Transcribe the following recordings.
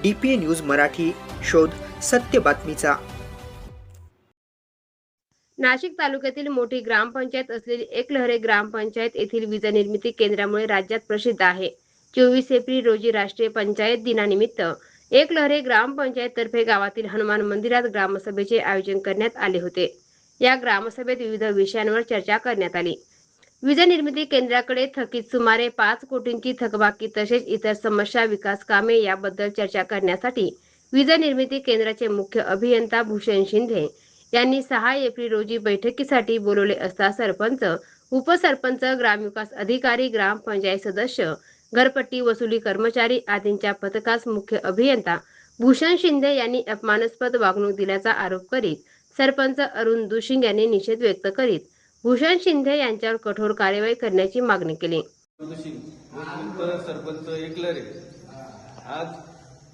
DPA news Marathi, शोध सत्य बातमीचा। नाशिक तालुक्यातील मोठी ग्रामपंचायत असलेली एकलहरे ग्रामपंचायत येथील वीज निर्मिती केंद्रामुळे राज्यात प्रसिद्ध आहे। 24 एप्रिल रोजी राष्ट्रीय पंचायत दिनानिमित्त एकलहरे ग्रामपंचायत तर्फे गावातील हनुमान मंदिरात ग्रामसभेचे आयोजन करण्यात आले होते। या ग्रामसभेत विविध विषयांवर चर्चा करण्यात आली। वीज निर्मिती केंद्राकडे थकीत सुमारे 5 कोटींची थकबाकी तसेच इतर समस्या, विकास कामे याबद्दल चर्चा करण्यासाठी वीज निर्मिती केंद्राचे मुख्य अभियंता भूषण शिंदे यांनी 6 एप्रिल रोजी बैठकीसाठी बोलवले असता सरपंच, उपसरपंच, ग्रामविकास अधिकारी, ग्रामपंचायत सदस्य, घरपट्टी वसुली कर्मचारी आदींच्या पथकास मुख्य अभियंता भूषण शिंदे यांनी अपमानास्पद वागणूक दिल्याचा आरोप करीत सरपंच अरुण दुशिंग यांनी निषेध व्यक्त करीत भूषण शिंदे यांच्यावर कठोर कार्यवाही करण्याची मागणी केली। सरपंच एकलहरे, आज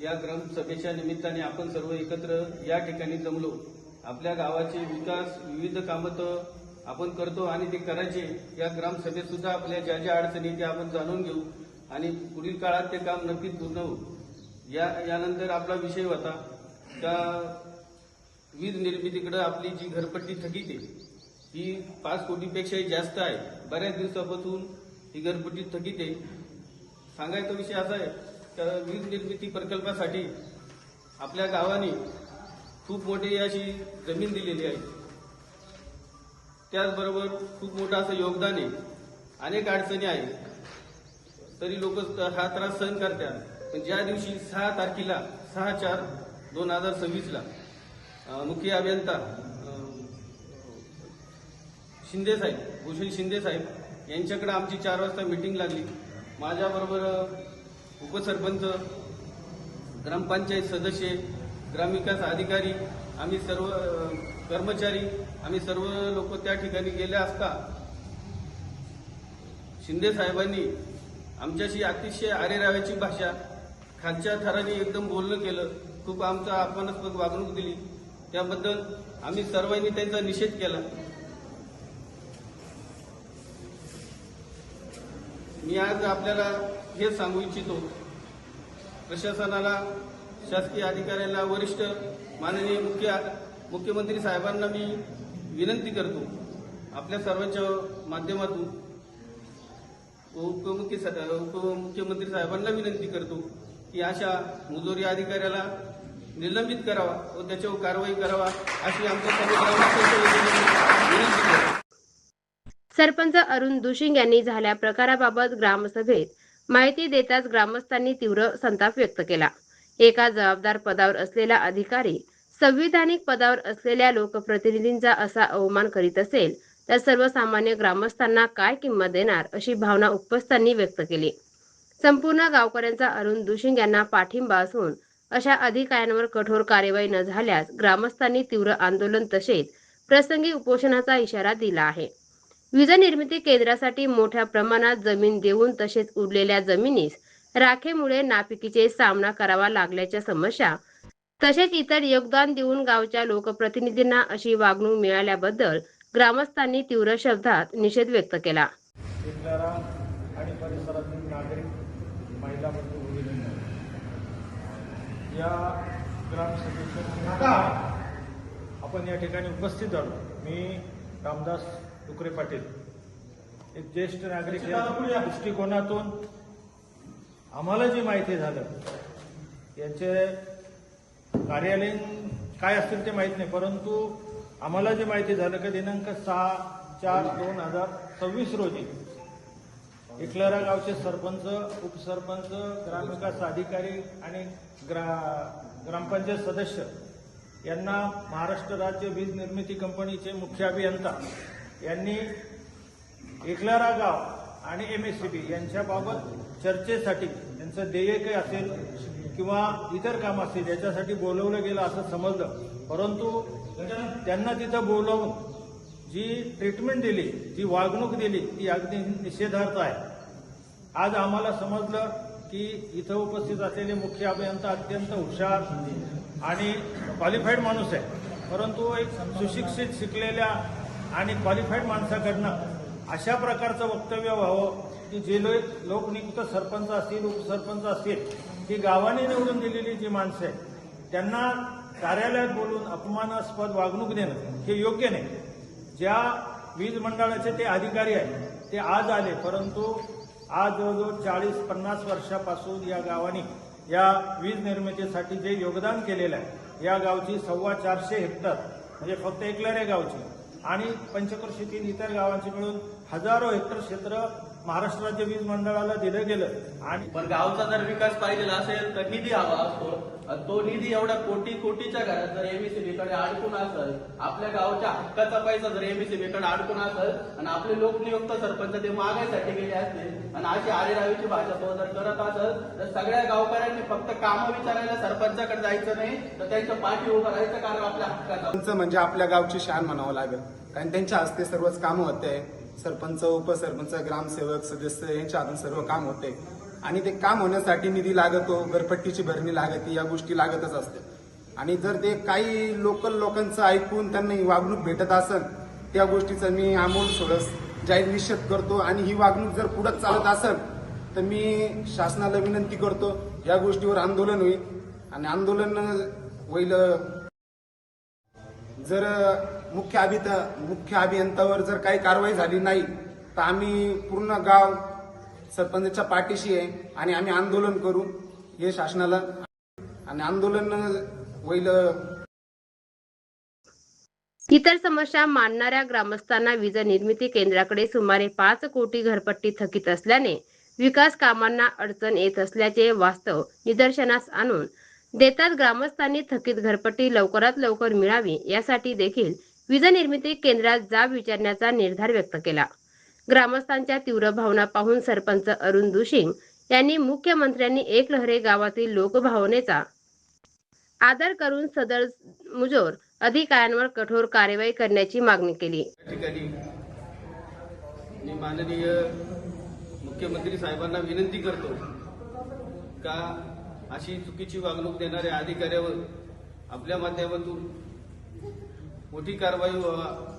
या ग्रामसभेच्या निमित्ताने आपण सर्व एकत्र या ठिकाणी जमलो। आपल्या गावाचे विकास, विविध कामं तर आपण करतो आणि ते करायचे। या ग्रामसभेत सुद्धा आपल्या ज्या ज्या अडचणी त्या आपण जाणून घेऊ आणि पुढील काळात ते काम नक्कीच पूर्ण होऊ। यानंतर आपला विषय होता का वीज निर्मितीकडे आपली जी घरपट्टी थकीत आहे ही 5 कोटीपेक्षाही जास्त आहे। बऱ्याच दिवसापासून ही घरपट्टी थकीत आहे। सांगायचा विषय असा आहे का वीज निर्मिती प्रकल्पासाठी आपल्या गावाने खूप मोठी अशी जमीन दिलेली आहे। त्याचबरोबर खूप मोठं असं योगदान आहे। अनेक अडचणी आहेत तरी लोक हा त्रास सहन करतात। पण ज्या दिवशी 6 तारखेला 6/4/2026 मुख्य अभियंता शिंदे साहेब, भूषण शिंदे साहेब यांच्याकडे आमची 4 वाजता मीटिंग लागली। माझ्याबरोबर उपसरपंच, ग्रामपंचायत सदस्य, ग्रामविकास अधिकारी, आम्ही सर्व कर्मचारी, आम्ही सर्व लोक त्या ठिकाणी गेले असता शिंदे साहेबांनी आमच्याशी अतिशय आरेराव्याची भाषा, खालच्या थराने एकदम बोलणं केलं। खूप आमचा अपमानास्पद वागणूक दिली। त्याबद्दल आम्ही सर्वांनी त्यांचा निषेध केला। मी आज आपल्याला हे सांगू इच्छितो, प्रशासनाला, शासकीय अधिकाऱ्यांना, वरिष्ठ माननीय मुख्यमंत्री साहेबांना मी विनंती करतो, आपल्या सर्वांच्या माध्यमातून उपमुख्यमंत्री साहेबांना विनंती करतो की अशा मुजोरी अधिकाऱ्याला निलंबित करावा व त्याच्यावर कारवाई करावा अशी आमच्या सर्व विनंती करतो। सरपंच अरुण दुशिंग यांनी झाल्या प्रकाराबाबत ग्रामसभेत माहिती देताच ग्रामस्थांनी तीव्र संताप व्यक्त केला। एका जबाबदार पदावर असलेला अधिकारी संविधानिक पदावर असलेल्या लोकप्रतिनिधींचा असा अवमान करीत असेल तर सर्वसामान्य ग्रामस्थांना काय किंमत देणार अशी भावना उपस्थांनी व्यक्त केली। संपूर्ण गावकऱ्यांचा अरुण दुशिंग यांना पाठिंबा असून अशा अधिकाऱ्यांवर कठोर कार्यवाही न झाल्यास ग्रामस्थांनी तीव्र आंदोलन तसेच प्रसंगी उपोषणाचा इशारा दिला आहे। वीज निर्मिती केंद्रासाठी मोठ्या प्रमाणात जमीन देऊन तसेच उरलेल्या जमिनीस राखेमुळे नापिकीचे सामना करावा लागल्याच्या समस्या तसेच इतर योगदान देऊन गावच्या लोकप्रतिनिधींना अशी वागणूक मिळाल्याबद्दल ग्रामस्थांनी तीव्र शब्दात निषेध व्यक्त केला। एकलहरा आणि परिसरातील नागरिक, महिला बंधू भगिनींनो, या ग्रामसभेच्या आपण या ठिकाणी उपस्थित झालो। मी रामदास डुकरे पाटील, एक ज्येष्ठ नागरिक या दृष्टिकोनातून आम्हाला जी माहिती झालं, यांचे कार्यालयीन काय असतील ते माहीत नाही, परंतु आम्हाला जे माहिती झालं की दिनांक 6/4/2026 रोजी एकलहरा गावचे सरपंच, उपसरपंच, ग्रामविकास अधिकारी आणि ग्रामपंचायत सदस्य यांना महाराष्ट्र राज्य वीज निर्मिती कंपनीचे मुख्य अभियंता यांनी एकलहरा गाव आणि MSCB यांच्याबाबत चर्चेसाठी त्यांचं देयक असेल किंवा इतर काम असतील याच्यासाठी बोलवलं गेलं असं समजलं, परंतु त्यांना तिथं बोलावून जी ट्रीटमेंट दिली, जी वागणूक दिली ती अगदी निषेधार्थ आहे। आज आम्हाला समजलं की इथं उपस्थित असलेले मुख्य अभियंता अत्यंत हुशार आणि क्वालिफाईड माणूस आहे, परंतु एक सुशिक्षित, शिकलेल्या आणि क्वालिफाईड माणसाकडनं अशा प्रकारचं वक्तव्य व्हावं की जे लोकनियुक्त सरपंच असतील, उपसरपंच असतील की गावाने निवडून दिलेली जी माणसं आहेत त्यांना कार्यालयात बोलून अपमानास्पद वागणूक देणं हे योग्य नाही. ज्या वीज मंडळाचे ते अधिकारी आहेत ते आज आले, परंतु आज जवळजवळ 40-50 वर्षापासून या गावाने या वीज निर्मितीसाठी जे योगदान केलेलं आहे, या गावची 450 हेक्टर म्हणजे फक्त एकलरे गावची आणि पंचक्रोशीतील इतर गावांची मिळून हजारो हेक्टर क्षेत्र महाराष्ट्र राज्य वीज मंडळाला दिलं गेलं. आणि पण गावचा जर विकास पाहिजे असेल तर निधी हवा असतो. तो निधी एवढ्या कोटीच्या घरात जर एमएससीबीकडे अडकून असेल, आपल्या गावच्या हक्काचा पैसा जर एमएससीबीकडे अडकून असेल आणि आपले लोकनियुक्त सरपंच ते मागायसाठी गेले असतील आणि अशी आरेरावीची भाषा तो जर करत असेल तर सगळ्या गावकऱ्यांनी फक्त कामं विचारायला सरपंचाकडे जायचं नाही तर त्यांच्या पाठी उभं राहायचं, कारण आपल्या हक्काचा म्हणजे आपल्या गावची शान म्हणावं लागेल. कारण त्यांच्या हस्ते सर्वच कामं होते. सरपंच, उपसरपंच, ग्रामसेवक, सदस्य यांच्या हातून सर्व काम होते आणि ते काम होण्यासाठी निधी लागतो, घरपट्टीची भरणी लागते, या गोष्टी लागतच असते. आणि जर ते काही लोकल लोकांचं ऐकून त्यांना ही वागणूक भेटत असेल, त्या गोष्टीचा मी आमोल सोडस जाहीर निषेध करतो. आणि ही वागणूक जर पुढे चालत असेल तर मी शासनाला विनंती करतो, या गोष्टीवर आंदोलन होईल आणि आंदोलन होईल. जर मुख्य अभियंत्यावर जर काही कारवाई झाली नाही तर आम्ही पूर्ण गाव सरपंचाच्या पाठीशी आहे आणि आम्ही आंदोलन करू हे शासनाला आणि आंदोलन होईल. इतर समस्या मांडणाऱ्या ग्रामस्थांना वीज निर्मिती केंद्राकडे सुमारे 5 कोटी घरपट्टी थकीत असल्याने विकास कामांना अडचण येत असल्याचे वास्तव निदर्शनास आणून देतात. ग्रामस्थांनी थकीत घरपट्टी लवकरात लवकर मिळावी यासाठी देखील वीज निर्मिती केंद्रात जाब विचारण्याचा निर्धार व्यक्त केला. ग्रामस्थांच्या तीव्र भावना पाहून सरपंच अरुण दुशिंग यांनी मुख्यमंत्र्यांनी एकलहरे गावातील लोकभावनेचा आदर करून सदर मुजोर अधिकाऱ्यांवर कठोर कार्यवाही करण्याची मागणी केली. या ठिकाणी मी माननीय मुख्यमंत्री साहेबांना विनंती करतो का अशी चुकीची वागणूक देणाऱ्या अधिकाऱ्यावर आपल्या माध्यमातून मोठी कारवाई व्हावा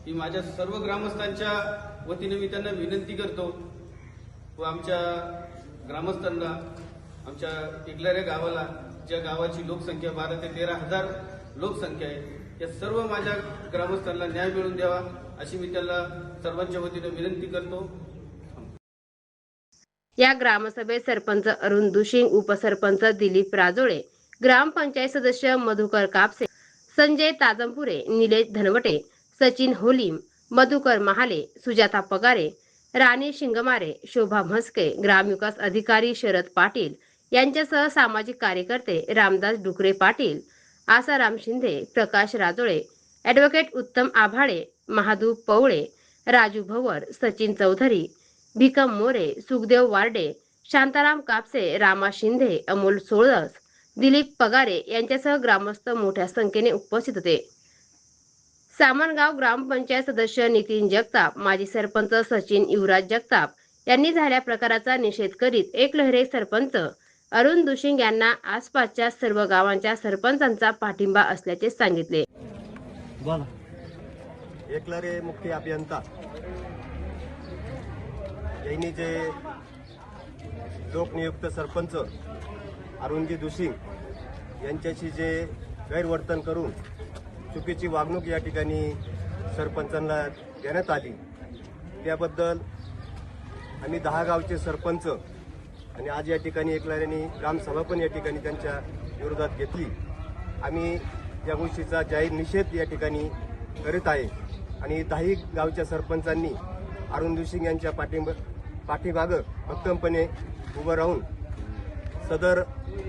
ही माझ्या सर्व ग्रामस्थांच्या वतीने मी त्यांना विनंती करतो. व आमच्या ग्रामस्थांना, आमच्या एकलऱ्या गावाला, ज्या गावाची लोकसंख्या 12 ते 13 हजार लोकसंख्या आहे, या सर्व माझ्या ग्रामस्थांना न्याय मिळवून द्यावा अशी मी त्यांना सर्वांच्या वतीने विनंती करतो. या ग्रामसभेत सरपंच अरुण दुशिंग, उपसरपंच दिलीप राजोळे, ग्रामपंचायत सदस्य मधुकर कापसे, संजय ताजमपुरे, निलेश धनवटे, सचिन होलीम, मधुकर महाले, सुजाता पगारे, राणी शिंगमारे, शोभा म्हस्के, ग्रामविकास अधिकारी शरद पाटील यांच्यासह सामाजिक कार्यकर्ते रामदास डुकरे पाटील, आसाराम शिंदे, प्रकाश राजोळे, ॲडव्होकेट उत्तम आभाळे, महादू पवळे, राजू भवर, सचिन चौधरी, भिकम मोरे, सुखदेव वार्डे, शांताराम कापसे, रामा शिंदे, अमोल सोळस, दिलीप पगारे यांच्यासह ग्रामस्थ मोठ्या संख्येने उपस्थित होते. सामनगाव ग्रामपंचायत सदस्य नितीन जगताप, माजी सरपंच सचिन युवराज जगताप यांनी झाल्या प्रकाराचा निषेध करीत एकलहरे सरपंच अरुण दुशिंग यांना आसपासच्या सर्व गावांच्या सरपंचांचा पाठिंबा असल्याचे सांगितले. एकलरे मुख्य अभियंता यांनी जे लोकनियुक्त सरपंच अरुणजी दुशिंग यांच्याशी जे गैरवर्तन करून चुकीची वागणूक या ठिकाणी सरपंचांना देण्यात आली, त्याबद्दल आम्ही 10 गावचे सरपंच आणि आज या ठिकाणी एकलऱ्यांनी ग्रामसभा पण या ठिकाणी त्यांच्या विरोधात घेतली. आम्ही या गोष्टीचा जाहीर निषेध या ठिकाणी करीत आहे आणि 10 गावच्या सरपंचांनी अरुण दुशिंग यांच्या पाठीमागं भक्कमपणे उभं राहून सदर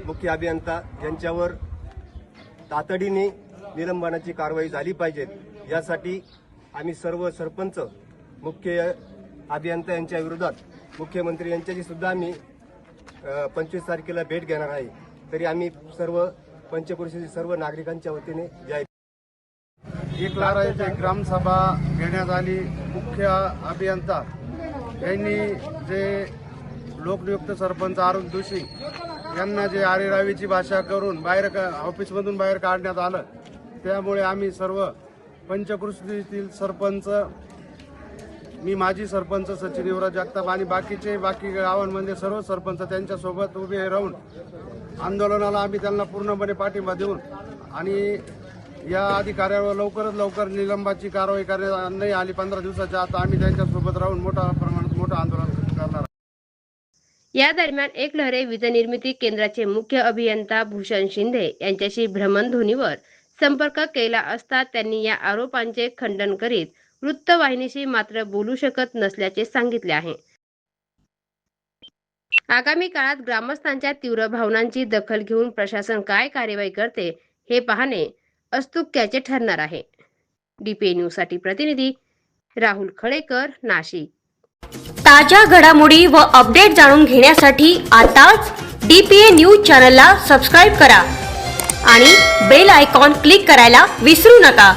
मुख्य अभियंता यांच्यावर तातडीने निलंबनाची कारवाई झाली पाहिजे. यासाठी आम्ही सर्व सरपंच मुख्य अभियंता यांच्या विरोधात मुख्यमंत्री यांच्याशी सुद्धा आम्ही 25 तारखेला भेट घेणार आहे. तरी आम्ही सर्व पंचक्रोशीतील सर्व नागरिकांच्या वतीने जाहीर एकलारा येथे ग्रामसभा घेण्यात आली. मुख्य अभियंता यांनी जे लोकनियुक्त सरपंच अरुण दुशिंग यांना जे आरेरावीची भाषा करून ऑफिसमधून बाहेर काढण्यात आलं, त्यामुळे आम्ही सर्व पंचक्रोशीतील सरपंच मी माजी सरपंच सचिन युवराज जगताप आणि बाकी गावांमध्ये सर्व सरपंच त्यांच्यासोबत उभे राहून आंदोलनाला आम्ही त्यांना पूर्णपणे पाठिंबा देऊन आणि या अधिकाऱ्यावर लवकरात लवकर निलंबाची कारवाई करण्यात नाही आली 15 दिवसाच्या आत आम्ही त्यांच्यासोबत राहून मोठं आंदोलन करणार. या दरम्यान एक लहरे वीज निर्मिती केंद्राचे मुख्य अभियंता भूषण शिंदे यांच्याशी भ्रमणध्वनीवर संपर्क केला असता त्यांनी या आरोपांचे खंडन करीत वृत्तवाहिनीशी मात्र बोलू शकत नसल्याचे सांगितले आहे. आगामी काळात ग्रामस्थांच्या तीव्र भावनांची दखल घेऊन प्रशासन काय कार्यवाही करते हे पाहणे औत्सुक्याचे ठरणार आहे. डीपीए न्यूज साठी प्रतिनिधी राहुल खळेकर, नाशिक. ताज्या घडामोडी व अपडेट जाणून घेण्यासाठी आताच डीपीए न्यूज चॅनलला सबस्क्राईब करा आणि बेल आयकॉन क्लिक करायला विसरू नका.